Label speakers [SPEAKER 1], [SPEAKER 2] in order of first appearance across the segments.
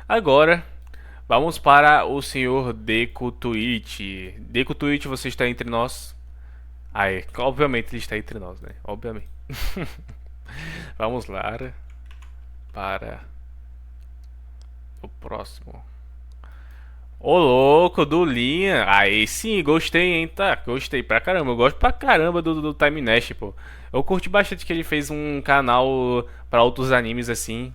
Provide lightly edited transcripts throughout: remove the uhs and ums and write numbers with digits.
[SPEAKER 1] Agora, vamos para o senhor Deku Twitch. Deku Twitch, você está entre nós? Aí, obviamente ele está entre nós, né? Obviamente. Vamos lá para o próximo. Ô louco, do Linha. Aí sim, gostei, hein? Tá, gostei pra caramba. Eu gosto pra caramba do Time Nash, pô. Eu curti bastante que ele fez um canal pra outros animes assim.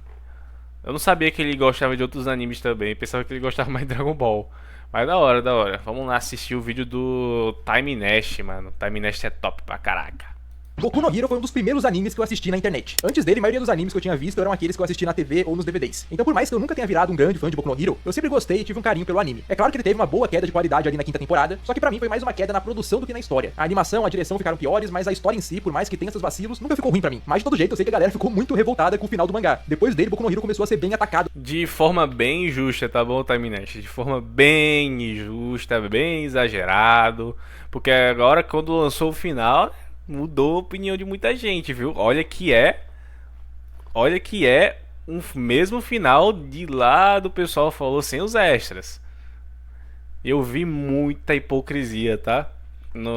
[SPEAKER 1] Eu não sabia que ele gostava de outros animes também. Pensava que ele gostava mais de Dragon Ball. Mas da hora, da hora. Vamos lá assistir o vídeo do Time Nash, mano. Time Nash é top pra caraca.
[SPEAKER 2] Boku no Hero foi um dos primeiros animes que eu assisti na internet. Antes dele, a maioria dos animes que eu tinha visto eram aqueles que eu assisti na TV ou nos DVDs. Então, por mais que eu nunca tenha virado um grande fã de Boku no Hero, eu sempre gostei e tive um carinho pelo anime. É claro que ele teve uma boa queda de qualidade ali na quinta temporada, só que pra mim foi mais uma queda na produção do que na história. A animação, a direção ficaram piores, mas a história em si, por mais que tenha esses vacilos, nunca ficou ruim pra mim. Mas de todo jeito, eu sei que a galera ficou muito revoltada com o final do mangá. Depois dele, Boku no Hero começou a ser bem atacado.
[SPEAKER 1] De forma bem injusta, tá bom, Time Nash? De forma bem injusta, bem exagerado. Porque agora, quando lançou o final, mudou a opinião de muita gente, viu? Olha que é um mesmo final de lá do pessoal falou sem os extras. Eu vi muita hipocrisia, tá?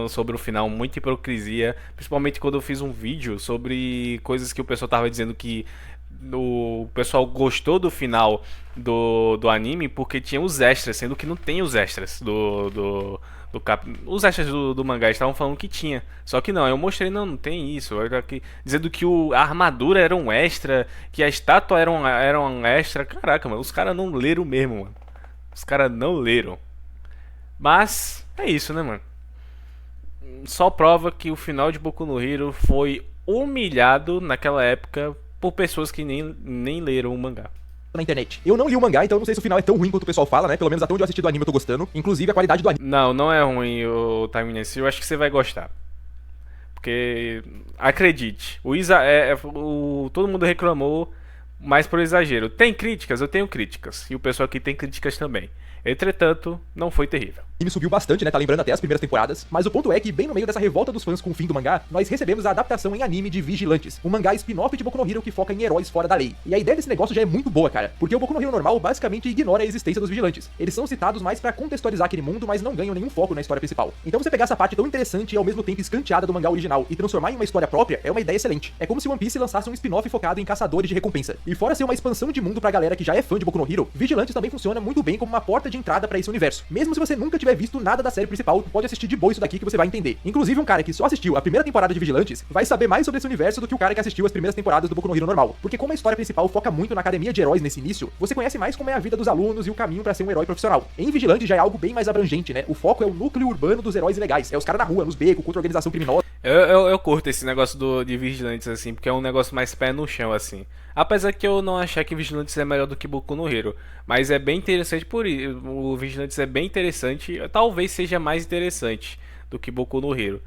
[SPEAKER 1] Sobre o final, muita hipocrisia. Principalmente quando eu fiz um vídeo sobre coisas que o pessoal tava dizendo que o pessoal gostou do final do anime porque tinha os extras, sendo que não tem os extras os extras do mangá estavam falando que tinha. Só que não, eu mostrei, não tem isso. Dizendo que a armadura era um extra, que a estátua era um extra. Caraca, mano, os caras não leram mesmo, mano. Os caras não leram. Mas é isso, né, mano? Só prova que o final de Boku no Hero foi humilhado naquela época por pessoas que nem leram o mangá.
[SPEAKER 2] Na internet. Eu não li o mangá, então eu não sei se o final é tão ruim quanto o pessoal fala, né? Pelo menos até onde eu assisti do anime eu tô gostando. Inclusive a qualidade do anime.
[SPEAKER 1] Não, não é ruim o Time Nesse. Eu acho que você vai gostar. Porque, acredite, todo mundo reclamou mais por exagero. Tem críticas? Eu tenho críticas. E o pessoal aqui tem críticas também. Entretanto, não foi terrível.
[SPEAKER 2] E me subiu bastante, né? Tá lembrando até as primeiras temporadas. Mas o ponto é que, bem no meio dessa revolta dos fãs com o fim do mangá, nós recebemos a adaptação em anime de Vigilantes, um mangá spin-off de Boku no Hero que foca em heróis fora da lei. E a ideia desse negócio já é muito boa, cara. Porque o Boku no Hero normal basicamente ignora a existência dos vigilantes. Eles são citados mais pra contextualizar aquele mundo, mas não ganham nenhum foco na história principal. Então você pegar essa parte tão interessante e ao mesmo tempo escanteada do mangá original e transformar em uma história própria é uma ideia excelente. É como se One Piece lançasse um spin-off focado em caçadores de recompensa. E fora ser uma expansão de mundo pra galera que já é fã de Boku no Hero, Vigilantes também funciona muito bem como uma porta de entrada pra esse universo. Mesmo se você nunca tiver visto nada da série principal, pode assistir de boa isso daqui que você vai entender. Inclusive, um cara que só assistiu a primeira temporada de Vigilantes vai saber mais sobre esse universo do que o cara que assistiu as primeiras temporadas do Boku no Hero normal. Porque como a história principal foca muito na academia de heróis nesse início, você conhece mais como é a vida dos alunos e o caminho pra ser um herói profissional. Em Vigilantes já é algo bem mais abrangente, né? O foco é o núcleo urbano dos heróis ilegais. É os caras na rua, nos becos, contra a organização criminosa.
[SPEAKER 1] Eu curto esse negócio de Vigilantes, assim, porque é um negócio mais pé no chão, assim. Apesar que eu não achar que Vigilantes é melhor do que Boku no Hero. Mas é bem interessante por isso. O Vigilantes é bem interessante. Talvez seja mais interessante do que Boku no Hero.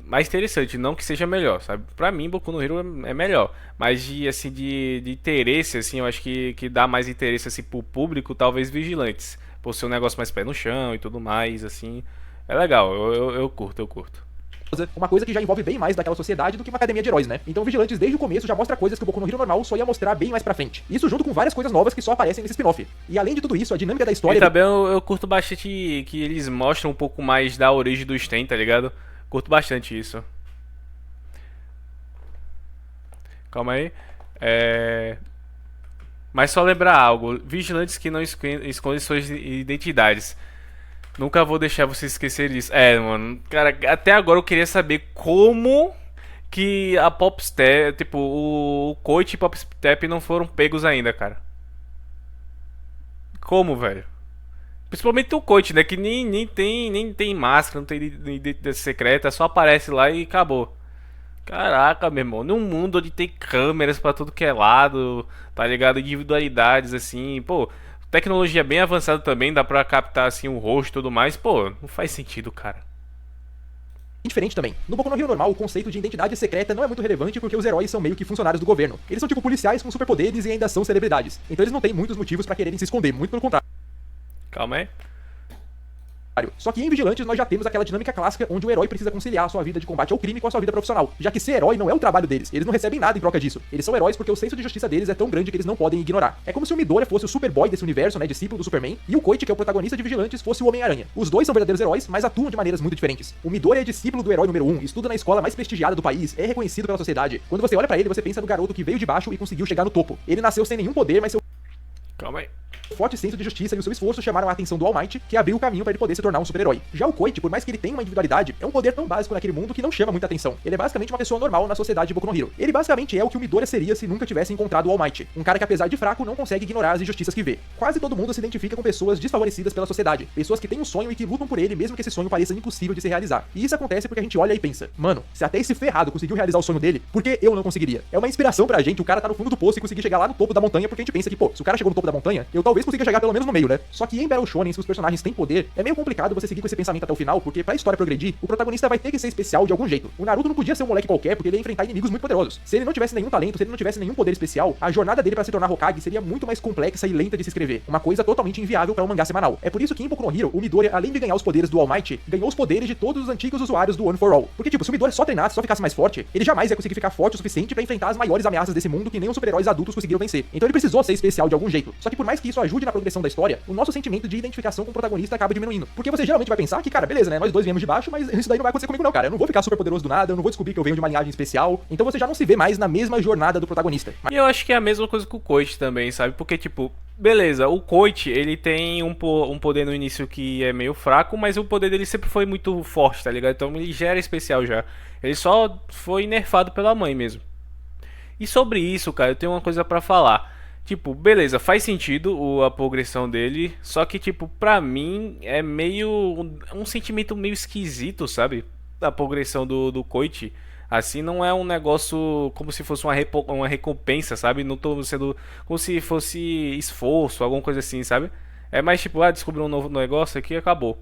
[SPEAKER 1] Mais interessante, não que seja melhor, sabe? Pra mim, Boku no Hero é melhor. Mas assim, de interesse, assim, eu acho que dá mais interesse, assim, pro público, talvez Vigilantes. Por ser um negócio mais pé no chão e tudo mais, assim. É legal, eu curto, eu curto.
[SPEAKER 2] Uma coisa que já envolve bem mais daquela sociedade do que uma academia de heróis, né? Então Vigilantes desde o começo já mostra coisas que o Boku no Hero normal só ia mostrar bem mais pra frente. Isso junto com várias coisas novas que só aparecem nesse spin-off. E além de tudo isso, a dinâmica da história...
[SPEAKER 1] E também eu curto bastante que eles mostram um pouco mais da origem do Sten, tá ligado? Curto bastante isso. Calma aí. Mas só lembrar algo. Vigilantes que não escondem suas identidades. Nunca vou deixar você esquecer disso. Mano, cara, até agora eu queria saber como que a Popstep, tipo, o Coit e Popstep não foram pegos ainda, cara. Como, velho? Principalmente o Coit, né, que nem tem máscara, não tem identidade secreta, só aparece lá e acabou. Caraca, meu irmão, num mundo onde tem câmeras pra tudo que é lado, tá ligado? Individualidades, assim, pô, tecnologia bem avançada também, dá pra captar, assim, o rosto e tudo mais, pô, não faz sentido, cara.
[SPEAKER 2] Diferente também. No Boku no Hero normal, o conceito de identidade secreta não é muito relevante porque os heróis são meio que funcionários do governo. Eles são tipo policiais com superpoderes e ainda são celebridades. Então eles não têm muitos motivos pra quererem se esconder, muito pelo contrário.
[SPEAKER 1] Calma aí.
[SPEAKER 2] Só que em Vigilantes nós já temos aquela dinâmica clássica onde o herói precisa conciliar a sua vida de combate ao crime com a sua vida profissional, já que ser herói não é o trabalho deles, eles não recebem nada em troca disso. Eles são heróis porque o senso de justiça deles é tão grande que eles não podem ignorar. É como se o Midoriya fosse o Superboy desse universo, né, discípulo do Superman, e o Koichi, que é o protagonista de Vigilantes, fosse o Homem-Aranha. Os dois são verdadeiros heróis, mas atuam de maneiras muito diferentes. O Midoriya é discípulo do herói número 1, estuda na escola mais prestigiada do país, é reconhecido pela sociedade. Quando você olha pra ele, você pensa no garoto que veio de baixo e conseguiu chegar no topo. Ele nasceu sem nenhum poder, mas seu
[SPEAKER 1] Calma aí.
[SPEAKER 2] forte senso de justiça e o seu esforço chamaram a atenção do All Might, que abriu o caminho para ele poder se tornar um super-herói. Já o Koichi, por mais que ele tenha uma individualidade, é um poder tão básico naquele mundo que não chama muita atenção. Ele é basicamente uma pessoa normal na sociedade de Boku no Hero. Ele basicamente é o que o Midoriya seria se nunca tivesse encontrado o All Might. Um cara que, apesar de fraco, não consegue ignorar as injustiças que vê. Quase todo mundo se identifica com pessoas desfavorecidas pela sociedade, pessoas que têm um sonho e que lutam por ele, mesmo que esse sonho pareça impossível de se realizar. E isso acontece porque a gente olha e pensa, mano, se até esse ferrado conseguiu realizar o sonho dele, por que eu não conseguiria? É uma inspiração pra gente, o cara tá no fundo do poço e conseguir chegar lá no topo da montanha, porque a gente pensa que, pô, se o cara chegou no topo da montanha, eu talvez consiga chegar pelo menos no meio, né? Só que em Battle Shonen, se os personagens têm poder, é meio complicado você seguir com esse pensamento até o final, porque pra história progredir, o protagonista vai ter que ser especial de algum jeito. O Naruto não podia ser um moleque qualquer, porque ele ia enfrentar inimigos muito poderosos. Se ele não tivesse nenhum talento, se ele não tivesse nenhum poder especial, a jornada dele pra se tornar Hokage seria muito mais complexa e lenta de se escrever. Uma coisa totalmente inviável pra um mangá semanal. É por isso que em Boku no Hero, o Midoriya, além de ganhar os poderes do All Might, ganhou os poderes de todos os antigos usuários do One for All. Porque, tipo, se o Midoriya só treinasse, só ficasse mais forte, ele jamais ia conseguir ficar forte o suficiente pra enfrentar as maiores ameaças desse mundo que nem os super-heróis adultos conseguiram vencer. Então ele precisou ser especial de algum jeito. Só que por mais que isso ajude na progressão da história, o nosso sentimento de identificação com o protagonista acaba diminuindo. Porque você geralmente vai pensar que, cara, beleza, né? Nós dois viemos de baixo, mas isso daí não vai acontecer comigo não, cara. Eu não vou ficar super poderoso do nada, eu não vou descobrir que eu venho de uma linhagem especial. Então você já não se vê mais na mesma jornada do protagonista.
[SPEAKER 1] E eu acho que é a mesma coisa com o Koichi também, sabe? Porque, tipo, beleza, o Koichi, ele tem um poder no início que é meio fraco, mas o poder dele sempre foi muito forte, tá ligado? Então ele já era especial já. Ele só foi nerfado pela mãe mesmo. E sobre isso, cara, eu tenho uma coisa pra falar. Tipo, beleza, faz sentido a progressão dele, só que, tipo, pra mim é meio um sentimento meio esquisito, sabe? Da progressão do Koichi. Assim, não é um negócio como se fosse uma recompensa, sabe? Não tô sendo como se fosse esforço, alguma coisa assim, sabe? É mais tipo, descobri um novo negócio aqui e acabou.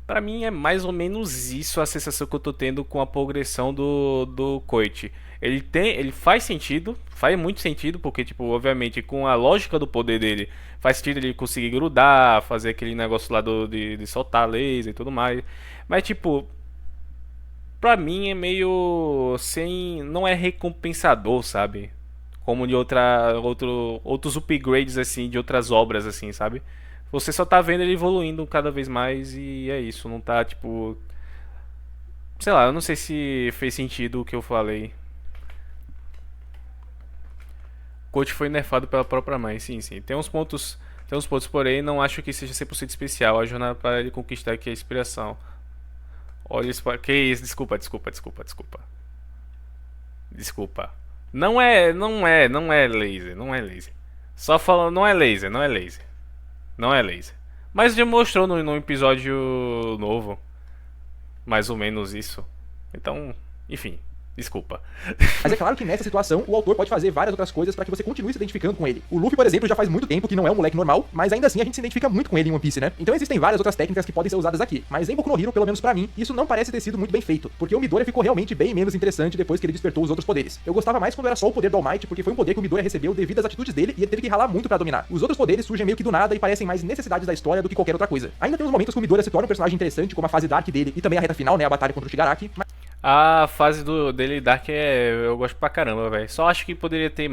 [SPEAKER 1] Pra mim é mais ou menos isso a sensação que eu tô tendo com a progressão do Koichi. Ele faz sentido, faz muito sentido, porque, tipo, obviamente, com a lógica do poder dele, faz sentido ele conseguir grudar, fazer aquele negócio lá de soltar laser e tudo mais. Mas, tipo, pra mim é meio sem, não é recompensador, sabe? Como de outros upgrades, assim, de outras obras, assim, sabe? Você só tá vendo ele evoluindo cada vez mais e é isso, não tá, tipo... Sei lá, eu não sei se fez sentido o que eu falei. O Coach foi nerfado pela própria mãe, sim. Tem uns pontos, porém, não acho que seja 100% especial a jornada para ele conquistar aqui a inspiração. Olha isso, que isso, desculpa. Não é laser, não é laser. Só falando, não é laser. Mas já mostrou no episódio novo, mais ou menos isso. Então, enfim. Desculpa.
[SPEAKER 2] Mas é claro que nessa situação, o autor pode fazer várias outras coisas pra que você continue se identificando com ele. O Luffy, por exemplo, já faz muito tempo que não é um moleque normal, mas ainda assim a gente se identifica muito com ele em One Piece, né? Então existem várias outras técnicas que podem ser usadas aqui. Mas em Boku no Hero, pelo menos pra mim, isso não parece ter sido muito bem feito, porque o Midoriya ficou realmente bem menos interessante depois que ele despertou os outros poderes. Eu gostava mais quando era só o poder do All Might, porque foi um poder que o Midoriya recebeu devido às atitudes dele e ele teve que ralar muito pra dominar. Os outros poderes surgem meio que do nada e parecem mais necessidades da história do que qualquer outra coisa. Ainda tem uns momentos que o Midoriya se torna um personagem interessante, como a fase Dark dele e também a reta final, né, a batalha contra o Shigaraki.
[SPEAKER 1] A fase dele Dark eu gosto pra caramba, velho. Só acho que poderia ter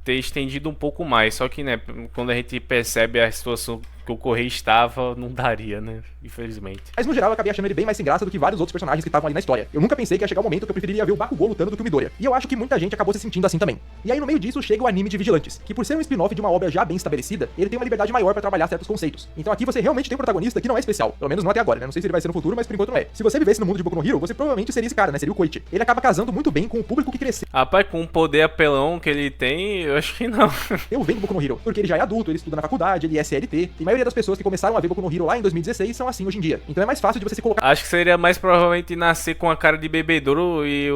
[SPEAKER 1] estendido um pouco mais. Só que, né, quando a gente percebe a situação que o Correio estava, não daria, né? Infelizmente.
[SPEAKER 2] Mas no geral eu acabei achando ele bem mais sem graça do que vários outros personagens que estavam ali na história. Eu nunca pensei que ia chegar um momento que eu preferiria ver o Bakugou lutando do que o Midoriya. E eu acho que muita gente acabou se sentindo assim também. E aí no meio disso chega o anime de Vigilantes, que por ser um spin-off de uma obra já bem estabelecida, ele tem uma liberdade maior pra trabalhar certos conceitos. Então aqui você realmente tem um protagonista que não é especial. Pelo menos não até agora, né? Não sei se ele vai ser no futuro, mas por enquanto não é. Se você vivesse no mundo de Boku no Hero, você provavelmente seria esse cara, né? Seria o Koichi. Ele acaba casando muito bem com o público que cresceu.
[SPEAKER 1] Rapaz, com o poder apelão que ele tem, eu acho que não.
[SPEAKER 2] Eu venho do Boku no Hero, porque ele já é adulto, ele estuda na faculdade, ele é CLT, e a maioria das pessoas que começaram a ver Boku no Hero lá em 2016 são assim hoje em dia. Então é mais fácil de você se colocar...
[SPEAKER 1] Acho que seria mais provavelmente nascer com a cara de bebedouro e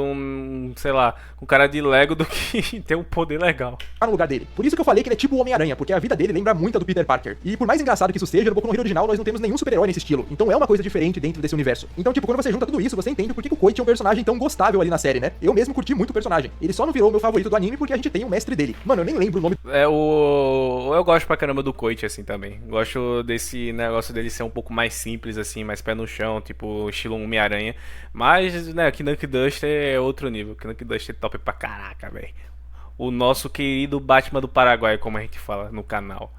[SPEAKER 1] sei lá, com cara de Lego do que ter um poder legal.
[SPEAKER 2] No lugar dele. Por isso que eu falei que ele é tipo o Homem-Aranha, porque a vida dele lembra muito a do Peter Parker. E por mais engraçado que isso seja, no Boku no Hero original nós não temos nenhum super-herói nesse estilo. Então é uma coisa diferente dentro desse universo. Então, tipo, quando você junta tudo isso, você entende por que o Koichi é um personagem tão gostável ali na série, né? Eu mesmo curti muito o personagem. Ele só não virou meu favorito do anime porque a gente tem o mestre dele. Mano, eu nem lembro o nome...
[SPEAKER 1] eu gosto pra caramba do Koichi, assim, também. Gosto desse negócio dele ser um pouco mais simples, assim, mais pé no chão, tipo, estilo Homem-Aranha. Mas, né, Knunk Duster é outro nível. Knunk Duster é top pra caraca, velho. O nosso querido Batman do Paraguai, como a gente fala no canal.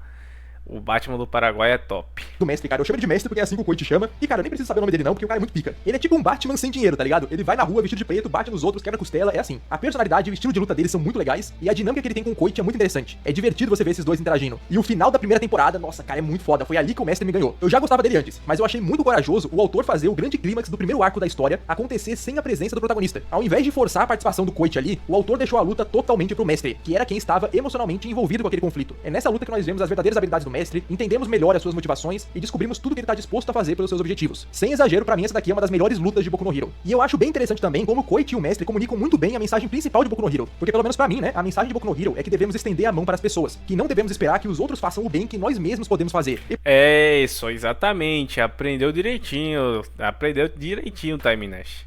[SPEAKER 1] O Batman do Paraguai é top.
[SPEAKER 2] Do mestre, cara. Eu chamo ele de mestre porque é assim que o Koichi chama. E, cara, eu nem preciso saber o nome dele não, porque o cara é muito pica. Ele é tipo um Batman sem dinheiro, tá ligado? Ele vai na rua vestido de preto, bate nos outros, quebra costela, é assim. A personalidade e o estilo de luta dele são muito legais, e a dinâmica que ele tem com o Koichi é muito interessante. É divertido você ver esses dois interagindo. E o final da primeira temporada, nossa, cara, é muito foda. Foi ali que o mestre me ganhou. Eu já gostava dele antes, mas eu achei muito corajoso o autor fazer o grande clímax do primeiro arco da história acontecer sem a presença do protagonista. Ao invés de forçar a participação do Koichi ali, o autor deixou a luta totalmente pro mestre, que era quem estava emocionalmente envolvido com aquele conflito. É nessa luta que nós vemos as verdadeiras habilidades do mestre, entendemos melhor as suas motivações e descobrimos tudo que ele tá disposto a fazer pelos seus objetivos. Sem exagero, pra mim essa daqui é uma das melhores lutas de Boku no Hero. E eu acho bem interessante também como o Koichi e o mestre comunicam muito bem a mensagem principal de Boku no Hero. Porque pelo menos pra mim, né, a mensagem de Boku no Hero é que devemos estender a mão para as pessoas, que não devemos esperar que os outros façam o bem que nós mesmos podemos fazer.
[SPEAKER 1] É isso, exatamente. Aprendeu direitinho, Time Nash.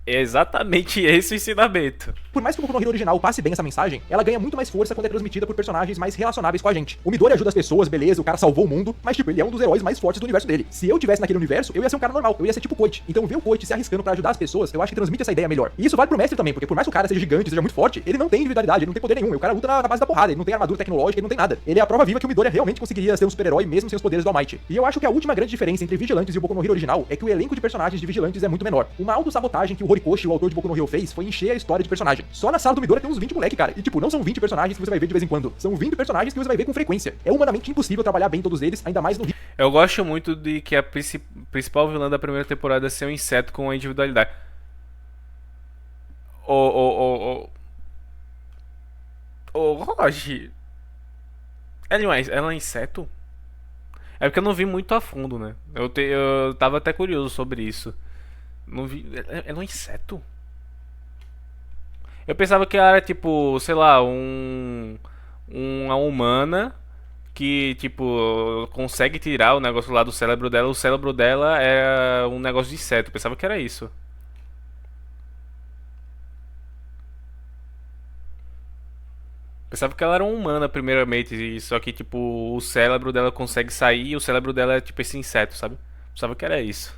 [SPEAKER 1] É exatamente esse o ensinamento.
[SPEAKER 2] Por mais que o Boku no Hero original passe bem essa mensagem, ela ganha muito mais força quando é transmitida por personagens mais relacionáveis com a gente. O Midori ajuda as pessoas, beleza, o cara salvou o mundo, mas tipo, ele é um dos heróis mais fortes do universo dele. Se eu tivesse naquele universo, eu ia ser um cara normal, eu ia ser tipo o Koichi. Então ver o Koichi se arriscando pra ajudar as pessoas, eu acho que transmite essa ideia melhor. E isso vale pro mestre também, porque por mais que o cara seja gigante, seja muito forte, ele não tem individualidade, ele não tem poder nenhum. O cara luta na base da porrada, ele não tem armadura tecnológica, ele não tem nada. Ele é a prova viva que o Midori realmente conseguiria ser um super-herói mesmo sem os poderes do All Might. E eu acho que a última grande diferença entre Vigilantes e o Boku no Hero original é que o elenco de personagens de Vigilantes é muito menor. Uma autossabotagem que o Horikoshi, o autor de Boku no Hero, fez foi encher a história de personagem. Só na sala do Midori tem uns 20 moleque, cara. E tipo, não são 20 personagens que você vai ver de vez em quando. São 20 personagens que você vai ver com frequência. É humanamente impossível trabalhar bem todos eles, ainda mais no ritmo.
[SPEAKER 1] Eu gosto muito de que a principal vilã da primeira temporada ser um inseto com a individualidade. Ô, Roger. Ela é um inseto? É porque eu não vi muito a fundo, né? Eu tava até curioso sobre isso. Não vi. Ela é um inseto? Eu pensava que ela era tipo, sei lá, uma humana que, tipo, consegue tirar o negócio lá do cérebro dela. O cérebro dela é um negócio de inseto. Eu pensava que era isso. Pensava que ela era uma humana, primeiramente. Só que, tipo, o cérebro dela consegue sair e o cérebro dela é tipo esse inseto, sabe? Pensava que era isso.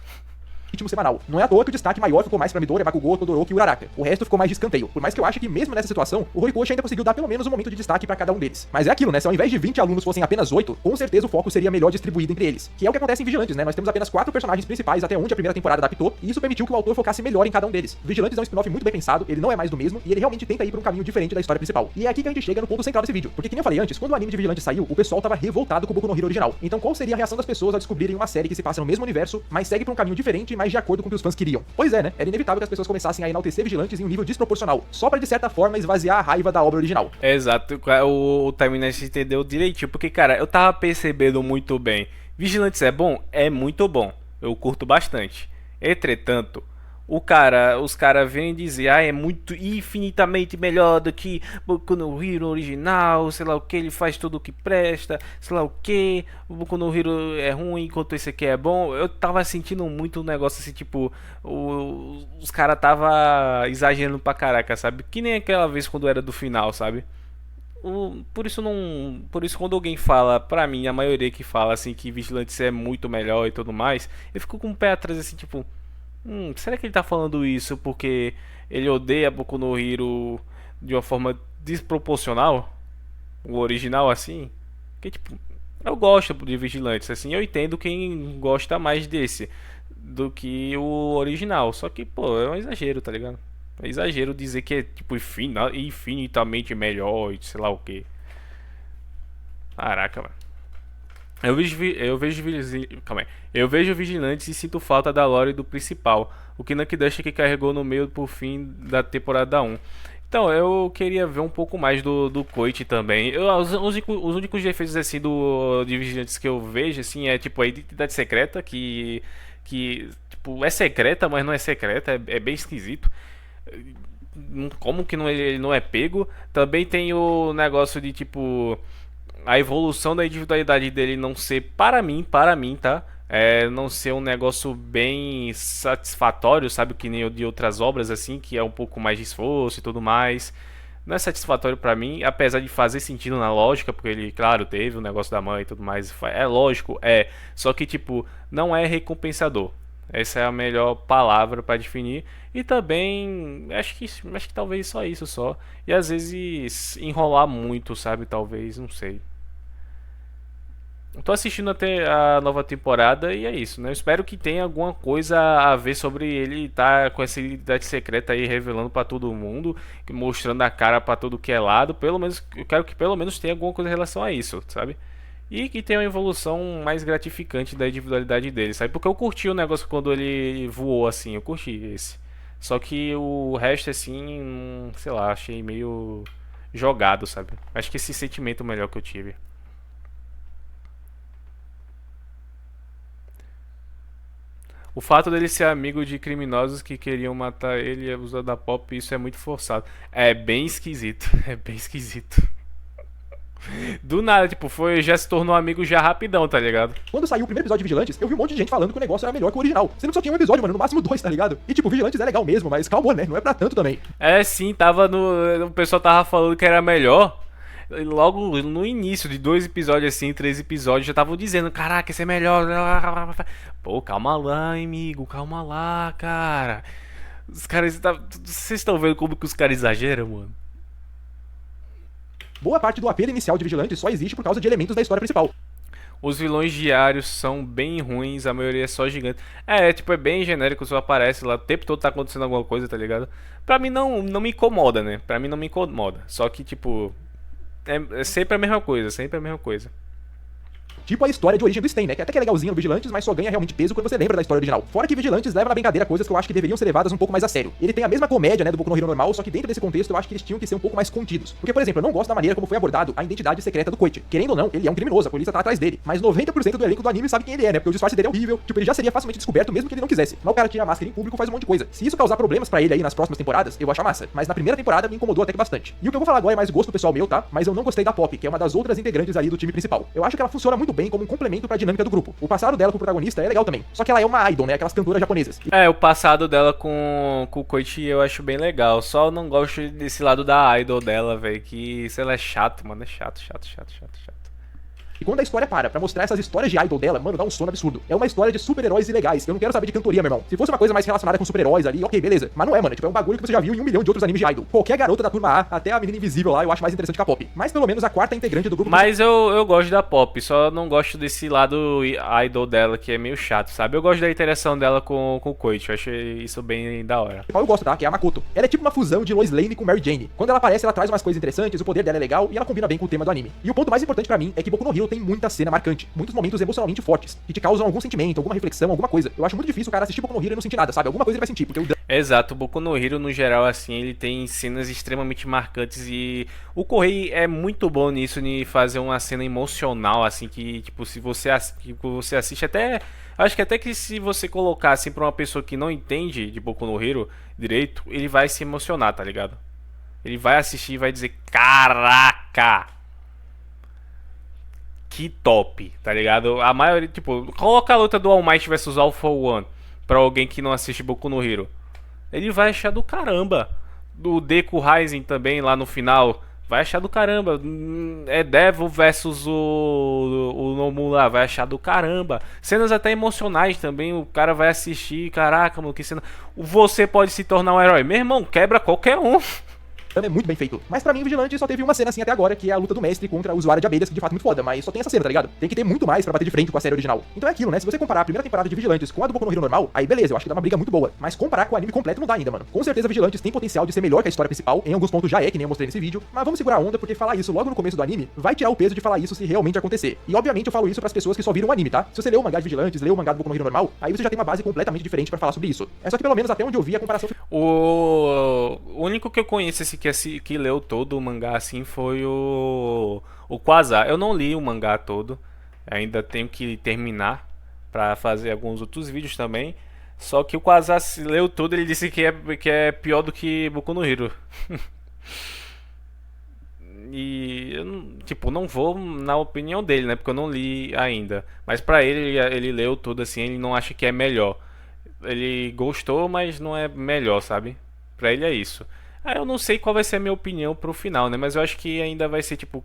[SPEAKER 2] Ritmo semanal. Não é à toa que o destaque maior ficou mais pra Midori, Bakugou, Todoroki e Uraraka. O resto ficou mais de escanteio. Por mais que eu ache que mesmo nessa situação, o Horikoshi ainda conseguiu dar pelo menos um momento de destaque pra cada um deles. Mas é aquilo, né? Se ao invés de 20 alunos fossem apenas 8, com certeza o foco seria melhor distribuído entre eles. Que é o que acontece em Vigilantes, né? Nós temos apenas 4 personagens principais até onde a primeira temporada adaptou, e isso permitiu que o autor focasse melhor em cada um deles. Vigilantes é um spin-off muito bem pensado, ele não é mais do mesmo, e ele realmente tenta ir pra um caminho diferente da história principal. E é aqui que a gente chega no ponto central desse vídeo. Porque, como eu falei antes, quando o anime de Vigilantes saiu, o pessoal tava revoltado com o Boku no Hero original. Então qual seria a reação das pessoas ao descobrirem uma série que se passa no mesmo universo, mas segue pra um caminho diferente e mais de acordo com o que os fãs queriam? Pois é, né? Era inevitável que as pessoas começassem a enaltecer Vigilantes em um nível desproporcional, só pra de certa forma esvaziar a raiva da obra original.
[SPEAKER 1] Exato, o Time Nash entendeu direitinho, porque, cara, eu tava percebendo muito bem. Vigilantes é bom? É muito bom. Eu curto bastante. Entretanto, os caras vêm dizer, é muito infinitamente melhor do que Boku no Hero original, sei lá o que, ele faz tudo o que presta, sei lá o que, o Boku no Hero é ruim enquanto esse aqui é bom. Eu tava sentindo muito um negócio assim, tipo, os caras tava exagerando pra caraca, sabe? Que nem aquela vez quando era do final, sabe? Por isso quando alguém fala, pra mim, a maioria que fala assim que Vigilantes é muito melhor e tudo mais, eu fico com o pé atrás assim, tipo, será que ele tá falando isso porque ele odeia Boku no Hero de uma forma desproporcional? O original assim? Que tipo, eu gosto de Vigilantes, assim, eu entendo quem gosta mais desse do que o original. Só que, pô, é um exagero, tá ligado? É exagero dizer que é tipo infinitamente melhor e sei lá o que. Caraca, mano. Calma aí. Eu vejo Vigilantes e sinto falta da lore do principal. O que Nakdash que carregou no meio por fim da temporada 1. Então, eu queria ver um pouco mais do Koichi também. Os únicos defeitos assim de Vigilantes que eu vejo assim é tipo a identidade secreta que tipo é secreta, mas não é secreta, é bem esquisito. Como que não, ele não é pego? Também tem o negócio de tipo a evolução da individualidade dele não ser para mim, tá? Não ser um negócio bem satisfatório, sabe? Que nem o de outras obras, assim, que é um pouco mais de esforço e tudo mais. não é satisfatório pra mim, apesar de fazer sentido na lógica, porque ele, claro, teve o negócio da mãe e tudo mais, é lógico, só que tipo, não é recompensador. Essa é a melhor palavra pra definir. E também acho que talvez só isso só. E às vezes enrolar muito, sabe? Talvez, não sei. Eu tô assistindo até a nova temporada e é isso, né? Eu espero que tenha alguma coisa a ver sobre ele estar com essa identidade secreta aí revelando pra todo mundo, mostrando a cara pra todo que é lado. Pelo menos eu quero que pelo menos tenha alguma coisa em relação a isso, sabe? E que tenha uma evolução mais gratificante da individualidade dele, sabe? Porque eu curti o negócio quando ele voou assim, eu curti esse. Só que o resto assim, sei lá, achei meio jogado, sabe? Acho que esse sentimento melhor que eu tive. O fato dele ser amigo de criminosos que queriam matar ele e abusar da Pop, isso é muito forçado. É bem esquisito. É bem esquisito. Do nada, tipo, já se tornou amigo já rapidão, tá ligado?
[SPEAKER 2] Quando saiu o primeiro episódio de Vigilantes, eu vi um monte de gente falando que o negócio era melhor que o original. Sendo que só tinha um episódio, mano, no máximo 2, tá ligado? E tipo, Vigilantes é legal mesmo, mas calma, né? Não é pra tanto também.
[SPEAKER 1] É, sim, tava no. O pessoal tava falando que era melhor. Logo no início de 2 episódios assim, 3 episódios, já estavam dizendo, caraca, esse é melhor. Pô, calma lá, amigo, calma lá, cara. Os caras. Vocês estão vendo como que os caras exageram, mano?
[SPEAKER 2] Boa parte do apelo inicial de Vigilantes só existe por causa de elementos da história principal.
[SPEAKER 1] Os vilões diários são bem ruins, a maioria é só gigante. Tipo, é bem genérico, só aparece lá, o tempo todo tá acontecendo alguma coisa, tá ligado? Pra mim não me incomoda, né? Pra mim não me incomoda. Só que, tipo, é sempre a mesma coisa, sempre a mesma coisa.
[SPEAKER 2] Tipo a história de origem do Stain, né? Que até que é legalzinho no Vigilantes, mas só ganha realmente peso quando você lembra da história original. Fora que Vigilantes leva na brincadeira coisas que eu acho que deveriam ser levadas um pouco mais a sério. Ele tem a mesma comédia, né, do Boku no Hero normal, só que dentro desse contexto eu acho que eles tinham que ser um pouco mais contidos. Porque, por exemplo, eu não gosto da maneira como foi abordado a identidade secreta do Koichi. Querendo ou não, ele é um criminoso, a polícia tá atrás dele. Mas 90% do elenco do anime sabe quem ele é, né? Porque o disfarce dele é horrível, tipo, ele já seria facilmente descoberto mesmo que ele não quisesse. Mas o cara tira a máscara em público, faz um monte de coisa. Se isso causar problemas pra ele aí nas próximas temporadas, eu vou achar massa. Mas na primeira temporada me incomodou até que bastante. E o que eu vou falar agora é mais gosto pessoal meu, tá? Mas eu não gostei da Pop, que é uma das outras integrantes ali do time principal. Eu acho que ela funciona muito bem como um complemento pra dinâmica do grupo. O passado dela com o protagonista é legal também. Só que ela é uma idol, né? Aquelas cantoras japonesas.
[SPEAKER 1] O passado dela com o Koichi eu acho bem legal. Só não gosto desse lado da idol dela, velho. Que, sei lá, é chato, mano. É chato, chato, chato, chato, chato.
[SPEAKER 2] E quando a história para pra mostrar essas histórias de idol dela, mano, dá um sono absurdo. É uma história de super-heróis ilegais. Eu não quero saber de cantoria, meu irmão. Se fosse uma coisa mais relacionada com super-heróis ali, ok, beleza. Mas não é, mano. Tipo, é um bagulho que você já viu em 1 milhão de outros animes de idol. Qualquer garota da turma A, até a menina invisível lá, eu acho mais interessante que a Pop. Mas pelo menos a quarta integrante do grupo...
[SPEAKER 1] Mas eu gosto da Pop, só não gosto desse lado idol dela, que é meio chato, sabe? Eu gosto da interação dela com o Koichi. Eu achei isso bem da hora.
[SPEAKER 2] Eu gosto, tá? Que é a Makoto. Ela é tipo uma fusão de Lois Lane com Mary Jane. Quando ela aparece, ela traz umas coisas interessantes, o poder dela é legal e ela combina bem com o tema do anime. E o ponto mais importante pra mim é que Boku no Hero tem muita cena marcante. Muitos momentos emocionalmente fortes, que te causam algum sentimento, alguma reflexão, alguma coisa. Eu acho muito difícil o cara assistir Boku no Hero e não sentir nada, sabe? Alguma coisa ele vai sentir, porque
[SPEAKER 1] Exato, o Boku no Hero no geral assim, ele tem cenas extremamente marcantes e o Correio é muito bom nisso, de fazer uma cena emocional assim que tipo se você assiste até acho que até que se você colocar assim pra uma pessoa que não entende de Boku no Hero direito, ele vai se emocionar, tá ligado? Ele vai assistir e vai dizer: "Caraca! Que top", tá ligado? A maioria, tipo, coloca a luta do All Might versus All for One pra alguém que não assiste Boku no Hero. Ele vai achar do caramba. Do Deku Rising também, lá no final, vai achar do caramba. É Devil versus o Nomu lá, vai achar do caramba. Cenas até emocionais também, o cara vai assistir. Caraca, mano, que cena. Você pode se tornar um herói. Meu irmão, quebra qualquer um.
[SPEAKER 2] é muito bem feito. Mas pra mim, Vigilante só teve uma cena assim até agora, que é a luta do mestre contra o usuário de abelhas, que de fato é muito foda, mas só tem essa cena, tá ligado? Tem que ter muito mais pra bater de frente com a série original. Então é aquilo, né? Se você comparar a primeira temporada de Vigilantes com a do Boku no Hero normal, aí beleza, eu acho que dá uma briga muito boa. Mas comparar com o anime completo não dá ainda, mano. Com certeza Vigilantes tem potencial de ser melhor que a história principal, em alguns pontos já é, que nem eu mostrei nesse vídeo, mas vamos segurar a onda, porque falar isso logo no começo do anime vai tirar o peso de falar isso se realmente acontecer. E obviamente eu falo isso pras pessoas que só viram o anime, tá? Se você leu o mangá de Vigilantes, leu o mangá do Boku no Hero normal, aí você já tem uma base completamente diferente pra falar sobre isso. É só que pelo menos até onde eu vi a comparação...
[SPEAKER 1] O único que eu conheço que leu todo o mangá assim foi o Quasar. Eu não li o mangá todo, ainda tenho que terminar pra fazer alguns outros vídeos também. Só que o Quasar leu tudo, ele disse que é pior do que Boku no Hero. E eu não vou na opinião dele, né? Porque eu não li ainda. Mas pra ele leu tudo assim, ele não acha que é melhor. Ele gostou, mas não é melhor, sabe? Pra ele é isso. Ah, eu não sei qual vai ser a minha opinião pro final, né? Mas eu acho que ainda vai ser tipo.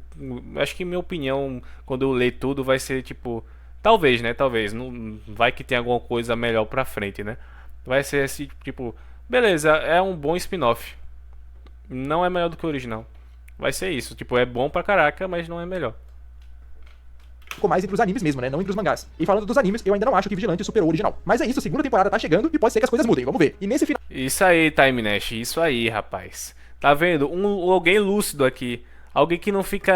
[SPEAKER 1] Acho que minha opinião, quando eu ler tudo, vai ser tipo. Talvez, né? Talvez. Não vai que tem alguma coisa melhor pra frente, né? Vai ser esse tipo. Beleza, é um bom spin-off. Não é melhor do que o original. Vai ser isso. Tipo, é bom pra caraca, mas não é melhor.
[SPEAKER 2] Ficou mais entre os animes mesmo, né? Não entre os mangás. E falando dos animes, eu ainda não acho que Vigilante superou o original. Mas é isso, a segunda temporada tá chegando e pode ser que as coisas mudem, vamos ver. E nesse final
[SPEAKER 1] Isso aí, Time Nash. Isso aí, rapaz. Tá vendo? Alguém lúcido aqui. Alguém que não fica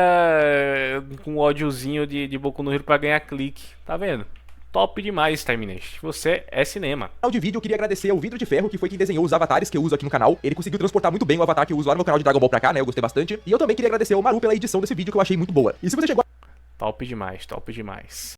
[SPEAKER 1] com ódiozinho de Boku no Hero pra ganhar clique. Tá vendo? Top demais, Time Nash. Você é cinema.
[SPEAKER 2] de vídeo, eu queria agradecer ao Vidro de Ferro, que foi quem desenhou os avatares que eu uso aqui no canal. Ele conseguiu transportar muito bem o avatar que eu uso lá no meu canal de Dragon Ball pra cá, né? Eu gostei bastante. E eu também queria agradecer ao Maru pela edição desse vídeo que eu achei muito boa. E se você chegou
[SPEAKER 1] Top demais, top demais.